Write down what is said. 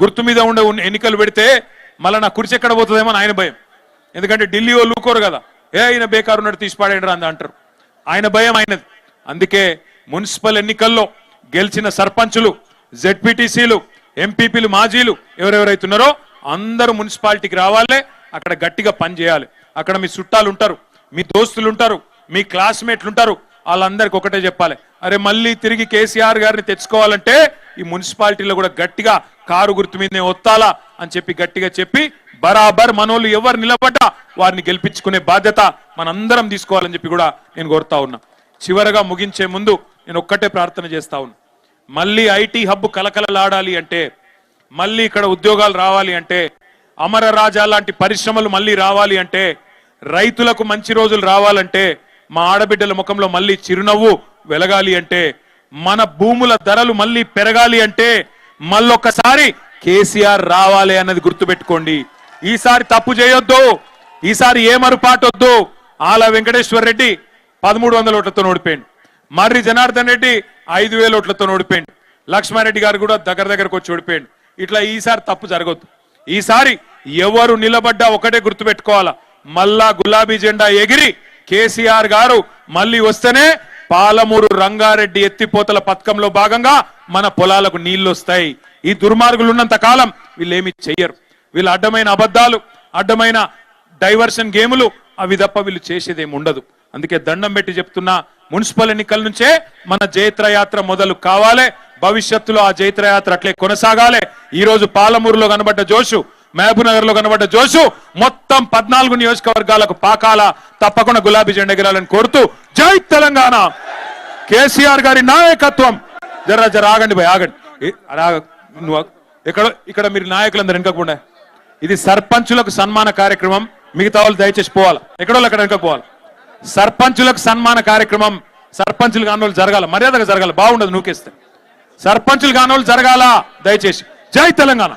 గుర్తు మీద ఉండే ఎన్నికలు పెడితే మళ్ళీ నా కుర్చీ ఎక్కడ పోతుందేమో ఆయన భయం. ఎందుకంటే ఢిల్లీ వాళ్ళు ఊరుకోరు కదా, ఆయన బేకారు ఉన్నట్టు తీసి పాడేయడం అని అంటారు. ఆయన భయం అయినది. అందుకే మున్సిపల్ ఎన్నికల్లో గెలిచిన సర్పంచులు, జెడ్పీటీసీలు, ఎంపీపీలు, మాజీలు ఎవరెవరైతున్నారో అందరూ మున్సిపాలిటీకి రావాలి. అక్కడ గట్టిగా పని చేయాలి. అక్కడ మీ చుట్టాలు ఉంటారు, మీ దోస్తులు ఉంటారు, మీ క్లాస్మేట్లు ఉంటారు. వాళ్ళందరికీ ఒకటే చెప్పాలి, అరే మళ్ళీ తిరిగి కేసీఆర్ గారిని తెచ్చుకోవాలంటే ఈ మున్సిపాలిటీలో కూడా గట్టిగా కారు గుర్తు మీదనే ఒత్తాలా అని చెప్పి గట్టిగా చెప్పి బరాబర్ మనోళ్ళు ఎవరు నిలబడ్డా వారిని గెలిపించుకునే బాధ్యత మనందరం తీసుకోవాలని చెప్పి కూడా నేను కోరుతా ఉన్నా. చివరగా ముగించే ముందు నేను ఒక్కటే ప్రార్థన చేస్తా ఉన్నా. మళ్ళీ ఐటీ హబ్ కలకలలాడాలి అంటే, మళ్ళీ ఇక్కడ ఉద్యోగాలు రావాలి అంటే, అమర రాజా లాంటి పరిశ్రమలు మళ్ళీ రావాలి అంటే, రైతులకు మంచి రోజులు రావాలంటే, మా ఆడబిడ్డల ముఖంలో మళ్ళీ చిరునవ్వు వెలగాలి అంటే, మన భూముల ధరలు మళ్ళీ పెరగాలి అంటే మళ్ళొక్కసారి కేసీఆర్ రావాలి అన్నది గుర్తుపెట్టుకోండి. ఈసారి తప్పు చేయొద్దు, ఈసారి ఏ మరుపాటు వద్దు. ఆల వెంకటేశ్వర్ రెడ్డి 1300 ఓట్లతో ఓడిపోయింది, మర్రి జనార్దన్ రెడ్డి 5000 ఓట్లతో ఓడిపోయింది, లక్ష్మారెడ్డి గారు కూడా దగ్గరకు వచ్చి ఓడిపోయింది. ఇట్లా ఈసారి తప్పు జరగొద్దు. ఈసారి ఎవరు నిలబడ్డా ఒకటే గుర్తుపెట్టుకోవాలా, మళ్ళా గులాబీ జెండా ఎగిరి కేసీఆర్ గారు మళ్ళీ వస్తేనే పాలమూరు రంగారెడ్డి ఎత్తిపోతల పథకంలో భాగంగా మన పొలాలకు నీళ్లు వస్తాయి. ఈ దుర్మార్గులు ఉన్నంత కాలం వీళ్ళు ఏమి చెయ్యరు. వీళ్ళు అడ్డమైన అబద్ధాలు, అడ్డమైన డైవర్షన్ గేములు అవి తప్ప వీళ్ళు చేసేదేమి ఉండదు. అందుకే దండం పెట్టి చెప్తున్నా, మున్సిపల్ ఎన్నికల నుంచే మన జైత్రయాత్ర మొదలు కావాలి. భవిష్యత్తులో ఆ జైత్రయాత్ర అట్లే కొనసాగాలి. ఈ రోజు పాలమూరులో కనబడ్డ జోషు, మహబూబ్నగర్ లో కనబడ్డ జోషు మొత్తం 14 నియోజకవర్గాలకు పాకాల. తప్పకుండా గులాబీ జెండా ఎగరాలని కోరుతూ, జై తెలంగాణ, కేసీఆర్ గారి నాయకత్వం. జర ఆగండి భయ్, ఆగండి. ఇక్కడ మీరు నాయకులందరూ వెనకకుండా, ఇది సర్పంచులకు సన్మాన కార్యక్రమం. మిగతా వాళ్ళు దయచేసి పోవాలి, ఎక్కడో అక్కడ వెనక పోవాలి. సర్పంచులకు సన్మాన కార్యక్రమం, సర్పంచులు కాని వాళ్ళు జరగాల, మర్యాదగా జరగాల, బాగుండదు నూకేస్తే. సర్పంచులు కాని వాళ్ళు జరగాల దయచేసి. జై తెలంగాణ.